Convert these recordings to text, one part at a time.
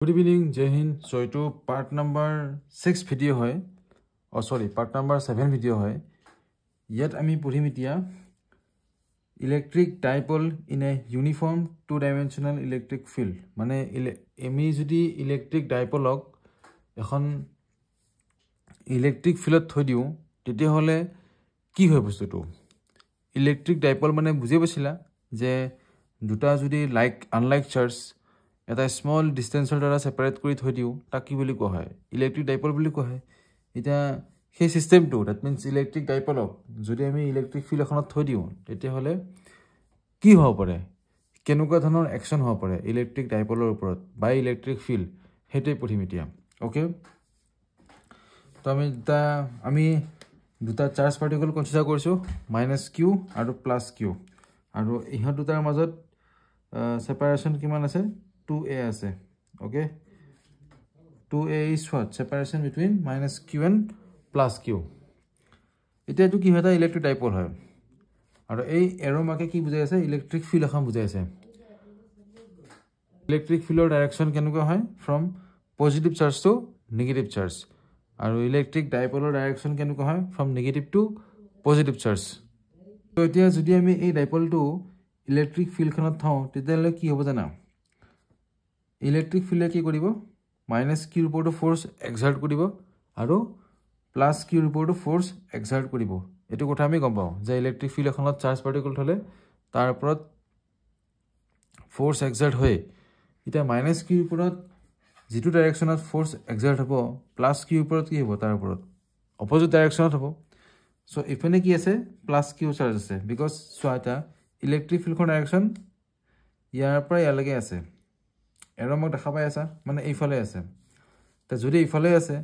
Good evening, Jai Hind. So, it is part number 6 video hai. Oh, sorry, part number 7 video hai. Yet, I am putting electric dipole in a uniform two-dimensional electric field. Mane, emi jodi electric dipole log, ekhon electric field thoi diu. Tete hole ki hoy bostu to. Electric dipole mane bujhe basila je duta jodi unlike charge. এটা small ডিসটেন্সৰ দ্বাৰা separate কৰি থৈ দিও তাক কি বুলি কোৱা হয় ইলেক্ট্ৰিক ডাইপল বুলি কোৱা হয় এটা সেই সিস্টেমটো দ্যাট মিন্স ইলেক্ট্ৰিক ডাইপলক যদি আমি ইলেক্ট্ৰিক ফিল্ড এখনত থৈ দিও তেতিয়া হলে কি হ'ব পাৰে কেনেকুৱা ধৰণৰ একচন হ'ব পাৰে ইলেক্ট্ৰিক ডাইপলৰ ওপৰত বাই ইলেক্ট্ৰিক ফিল্ড হেতে পঢ়িমিতিয়া ওকে তো আমি দুটা চাৰ্জ পাৰ্টিকল কনসিডাৰ কৰিছো -q আৰু +q আৰু ইহত দুটাৰ মাজত সেপাৰেশন কিমান আছে 2a আছে okay 2a is what separation between -q and +q এটা তো কি হতা ইলেক্ট্ৰিক ডাইপল হয় আৰু এই এৰো মাকে কি বুজাই আছে ইলেক্ট্ৰিক ফিল্ড এখন বুজাই আছে ইলেক্ট্ৰিক ফিল্ডৰ ডাইৰেকশন কেনেকুৱা হয় from positive charge to negative charge আৰু ইলেক্ট্ৰিক ডাইপলৰ ডাইৰেকশন কেনেকুৱা হয় from negative to positive charge তো এতিয়া যদি আমি এই ডাইপলটো ইলেক্ট্ৰিক ফিল্ডখনত থওঁ তেতিয়ালে কি হ'ব জানা ইলেক্ট্ৰিক ফিল্ডে কি কৰিব -q ৰ ওপৰত ফোৰ্স এক্সাৰ্ট কৰিব আৰু +q ৰ ওপৰত ফোৰ্স এক্সাৰ্ট কৰিব এটো কথা আমি গম পাওঁ যে ইলেক্ট্ৰিক ফিল্ড এখনত চাৰ্জ পাৰ্টিকল থলে তাৰ ওপৰত ফোৰ্স এক্সাৰ্ট হয় এটা -q ৰ ওপৰত যেটো ডাইৰেকশনত ফোৰ্স এক্সাৰ্ট হ'ব +q ৰ ওপৰত কি হ'ব তাৰ ওপৰত অপজিট ডাইৰেকশনত হ'ব সো ইফানে কি আছে +q চাৰ্জ আছে বিকজ সোয়াটা ইলেক্ট্ৰিক ফিল্ডৰ ডাইৰেকশন ইয়াৰ পৰা ইয়ালৈকে আছে এৰো মোক দেখা পাই আছা মানে এইফালে আছে তে যদি এইফালে আছে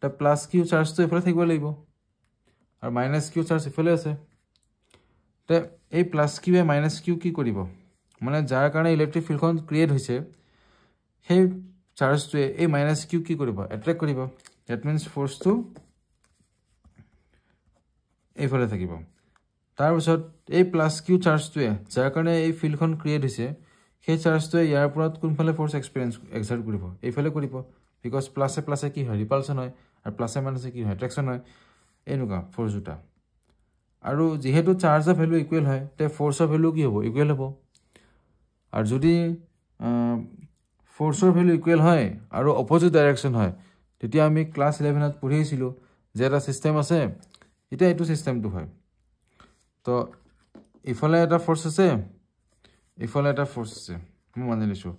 তে +q চাৰ্জটো এইফালে থাকিব লাগিব আৰু -q চাৰ্জ এইফালে আছে তে এই +q এ -q কি কৰিব মানে যাৰ কাৰণে ইলেক্ট্ৰিক ফিল্ডখন ক্ৰিয়েট হৈছে সেই চাৰ্জটোৱে এই -q কি কৰিব এট্ৰাক্ট কৰিব দ্যাট মিন্স ফোৰ্সটো এইফালে থাকিব তাৰ পিছত এই +q চাৰ্জটোৱে যাৰ কাৰণে এই ফিল্ডখন ক্ৰিয়েট হৈছে সেই চাৰ্জটোৱে ইয়াৰ ওপৰত কোনফালে ফোৰ্স এক্সাৰ্ট কৰিব এইফালে কৰিব বিকজ প্লাসে প্লাসে কি হয় ৰিপালশন হয় আৰু প্লাসে মাইনাসে কি হয় এট্ৰাকশন হয় এনেকুৱা ফোৰ্স দুটা আৰু যেহেতু চাৰ্জৰ ভ্যালু ইকুৱেল হয় তে ফোৰ্সৰ ভ্যালু কি হ'ব ইকুৱেল হ'ব আৰু যদি ফোৰ্সৰ ভ্যালু ইকুৱেল হয় আৰু অপজিট ডাইৰেকশন হয় তেতিয়া আমি ক্লাস 11 ত পঢ়িছিলো যে এটা সিস্টেম আছে এটা এটো সিস্টেমটো হয় তো ইফালে এটা ফোর্স আছে ইফালে এটা ফোর্স আছে মই মানি লৈছো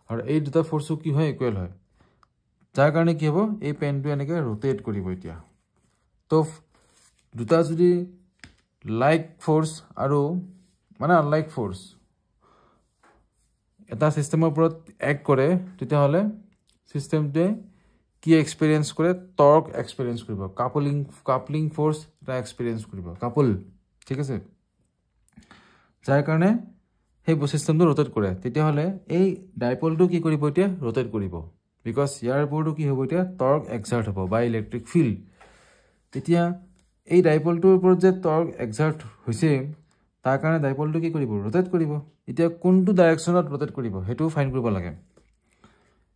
আৰু এই দুটা ফোৰ্সও কি হয় ইকুৱেল হয় যাৰ কাৰণে কি হ'ব এই পেনটো এনেকৈ ৰোটেট কৰিব এতিয়া তো দুটা যদি লাইক ফোৰ্স আৰু মানে আনলাইক ফোৰ্স এটা সিস্টেমৰ ওপৰত এক কৰে তেতিয়া হলে সিস্টেমটোৱে কি এক্সপেৰিয়েন্স কৰে টৰ্ক এক্সপেৰিয়েন্স কৰিব কাপলিং ফোৰ্স এটা এক্সপেৰিয়েন্স কৰিব কাপল ঠিক আছে যাৰ কাৰণে সেই সিস্টেমটো ৰোটেট কৰে তেতিয়া হলে এই ডাইপলটো কি কৰিব এতিয়া ৰোটেট কৰিব বিকজ ইয়াৰ ওপৰটো কি হ'ব এতিয়া টৰ্ক এক্সাৰ্ট হ'ব বাই ইলেক্ট্ৰিক ফিল্ড তেতিয়া এই ডাইপলটোৰ ওপৰত যে টৰ্ক এক্সাৰ্ট হৈছে তাৰ কাৰণে ডাইপলটো কি কৰিব ৰোটেট কৰিব এতিয়া কোনটো ডাইৰেকশনত ৰোটেট কৰিব হেতু ফাইন্ড কৰিব লাগে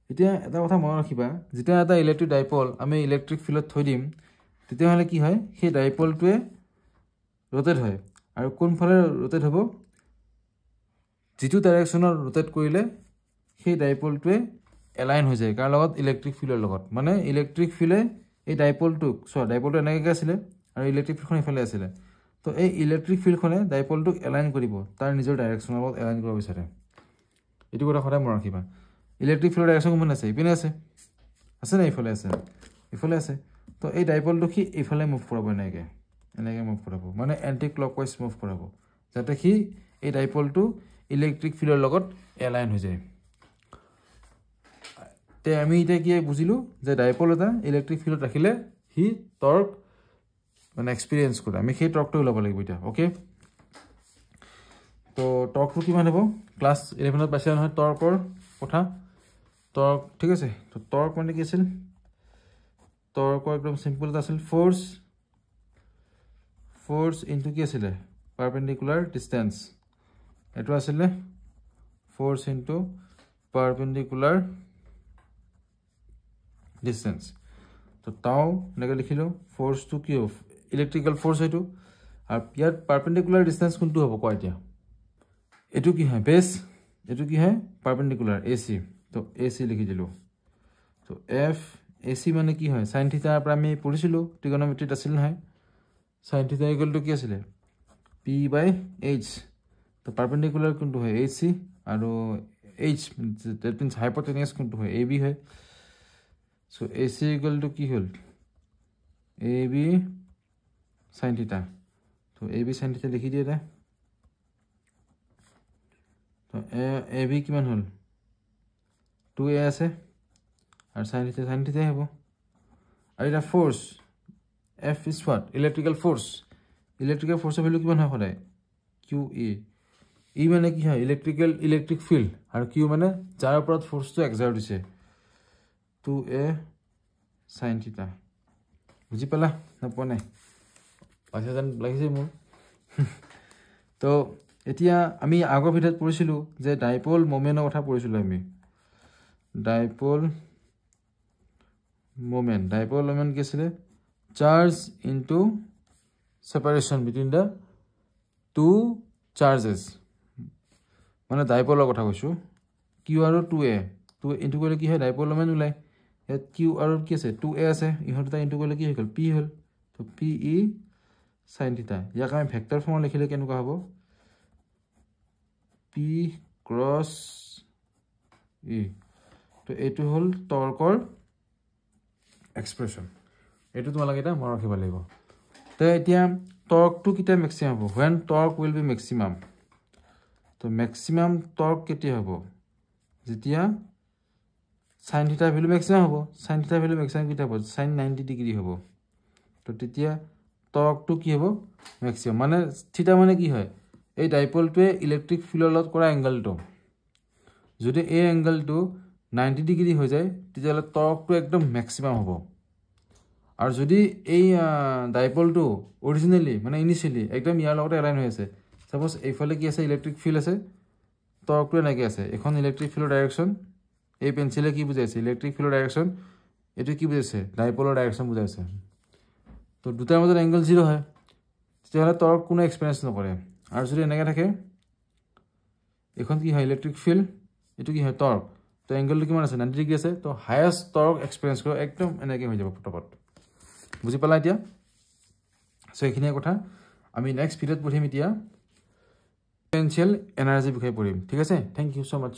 এতিয়া এটা কথা মনত ৰাখিবা যেতিয়া এটা ইলেক্ট্ৰিক ডাইপল আমি ইলেক্ট্ৰিক ফিল্ডত থৈ দিম তেতিয়া হলে কি হয় সেই ডাইপলটোৱে ৰোটেট হয় আৰু কোনফালে ৰোটেট হ'ব যেটো ডাইৰেকশনত ৰোটেট কৰিলে সেই ডাইপলটোৱে এলাইন হৈ যায় কাৰ লগত ইলেক্ট্ৰিক ফিল্ডৰ লগত মানে ইলেক্ট্ৰিক ফিল্ডে এই ডাইপলটোক ডাইপলটো এনেকৈ আছিল আৰু ইলেক্ট্ৰিক ফিল্ডখন ইফালে আছিল তো এই ইলেক্ট্ৰিক ফিল্ডখনে ডাইপলটোক এলাইন কৰিব তাৰ নিজৰ ডাইৰেকশনৰ লগত এলাইন কৰিব বিচাৰে এটো কথা সদায় মনত ৰাখিবা ইলেক্ট্ৰিক ফিল্ডৰ ডাইৰেকশন কোন আছে ইপিনে আছে না ইফালে আছে তো এই ডাইপলটো কি ইফালে মুভ কৰাব এনেকৈ মুভ কৰাব মানে এন্টি ক্লকৱাইজ মুভ কৰাব যাতে কি এই ডাইপলটো ইলেক্ট্ৰিক ফিল্ডৰ লগত এলাইন হৈ যায় তে আমি এটা কি বুজিলো যে ডাইপল এটা ইলেক্ট্ৰিক ফিল্ডত ৰাখিলে হি টৰ্ক মানে এক্সপেৰিয়েন্স কৰে আমি সেই টৰ্কটো ওলাব লাগিব এটা ওকে তো টৰ্কটো কিমান হ'ব ক্লাস 11 ত পাইছে নহয় টৰ্কৰ কথা টৰ্ক ঠিক আছে তো টৰ্ক মানে কি আছিল টৰ্কৰ একদম সিম্পল এটা আছিল ফোর্স ইনটু কি আছিল পারপেন্ডিকুলার ডিসটেন্স এটো আছিল ফোর্স ইনটু পারপেন্ডিকুলার ডিষ্টেঞ্চ তো টাউ এনেকৈ লিখিলোঁ ফ'ৰ্চটো কি হ'ব ইলেক্ট্ৰিকেল ফ'ৰ্চ এইটো আৰু ইয়াত পাৰ্পেণ্ডিকুলাৰ ডিষ্টেঞ্চ কোনটো হ'ব কোৱা এতিয়া এইটো কি হয় বেছ এইটো কি হয় পাৰ্পেণ্ডিকুলাৰ এ চি তো এ চি লিখি দিলোঁ তো এফ এ চি মানে কি হয় চাইন থিটাৰ পৰা আমি পঢ়িছিলোঁ ট্ৰিগন'মেট্ৰিত আছিল নহয় চাইন থিটা ইকুৱেলটো কি আছিলে পি বাই এইচ তো পাৰ্পেণ্ডিকুলাৰ কোনটো হয় এইচ চি আৰু এইচ ডেট মিনছ হাইপ'টেনিয়াছ কোনটো হয় এ বি হয় চ' এ চি ইকুৱেলটো কি হ'ল এ বি চাইন থিটা তো এ বি চাইন থিটা লিখি দিয়ে তাই তো এ বি কিমান হ'ল 2a আছে আৰু চাইন থিটাই হ'ব আৰু এটা force F is what electrical ফ'ৰ্চৰ ভেলু কিমান হয় সদায় কিউ ই মানে কি হয় ইলেক্ট্ৰিক ফিল্ড আৰু কিউ মানে যাৰ ওপৰত ফ'ৰ্চটো এক্সাৰ্ট হৈছে 2a চাইন থিটা বুজি পালা নাপোৱা নাই পাইছা যেন লাগিছে মোৰ তো এতিয়া আমি আগৰ ভিডিঅ'ত পঢ়িছিলোঁ যে ডাইপল মোমেণ্টৰ কথা পঢ়িছিলোঁ আমি ডাইপল মোমেণ্ট কি আছিলে charge into separation between the two charges মানে ডাইপলৰ কথা কৈছোঁ কিউ আৰু 2a ইনটু কৰিলে কি হয় ডাইপল মোমেণ্ট ওলায় ইয়াত কিউ আৰু কি আছে 2a আছে ইহঁত দুটা ইনটু কৰিলে কি হৈ গ'ল পি হ'ল তো পি ই চাইন থিটা ইয়াক আমি ভেক্টৰ ফৰ্মত লিখিলে কেনেকুৱা হ'ব পি ক্ৰছ ই তো এইটো হ'ল টৰ্কৰ এক্সপ্ৰেশ্যন এইটো তোমালোকে এটা মনত ৰাখিব লাগিব তো এতিয়া টৰ্কটো কেতিয়া মেক্সিমাম হ'ব when torque will be maximum তো মেক্সিমাম টৰ্ক কেতিয়া হ'ব যেতিয়া সাইন থিটা ভ্যালু মেক্সিমাম হ'ব সাইন থিটা ভ্যালু মেক্সিমাম কেতিয়া হ'ব সাইন 90 ডিগ্ৰী হ'ব তো তেতিয়া টৰ্কটো কি হ'ব মেক্সিমাম মানে থিটা মানে কি হয় এই ডাইপলটোৱে ইলেক্ট্ৰিক ফিল্ডৰ লগত কৰা এংগলটো যদি এই এংগলটো 90 ডিগ্ৰী হৈ যায় তেতিয়াহ'লে টৰ্কটো একদম মেক্সিমাম হ'ব আৰু যদি এই ডাইপলটো অৰিজিনেলি মানে ইনিশিয়ালি একদম ইয়াৰ লগতে এলাইন হৈ আছে সাপোজ এইফালে কি আছে ইলেক্ট্ৰিক ফিল্ড আছে টৰ্কটো এনেকৈ আছে এখন ইলেক্ট্ৰিক ফিল্ডৰ ডাইৰেকশ্যন এই পেন্সিলে কি বুজাইছে ইলেক্ট্ৰিক ফিল্ডৰ ডাইৰেকশ্যন এইটো কি বুজাইছে ডাইপলৰ ডাইৰেকশ্যন বুজাইছে তো দুটাৰ মাজত এংগল 0 হয় তেতিয়াহ'লে টৰ্ক কোনো এক্সপেৰিয়েন্স নকৰে আৰু যদি এনেকৈ থাকে এখন কি হয় ইলেক্ট্ৰিক ফিল্ড এইটো কি হয় টৰ্ক তো এংগলটো কিমান আছে 90 ডিগ্ৰী আছে তো হায়েষ্ট টৰ্ক এক্সপেৰিয়েন্স কৰিব একদম এনেকৈ হৈ যাব পটপট বুজি পালা এতিয়া সো এইখিনিয়ে কথা আমি নেক্সট ভিডিঅ'ত পঢ়িম এতিয়া পটেনশিয়াল এনাৰ্জি বিষয়ে পঢ়িম ঠিক আছে থ্যাংক ইউ সো মাচ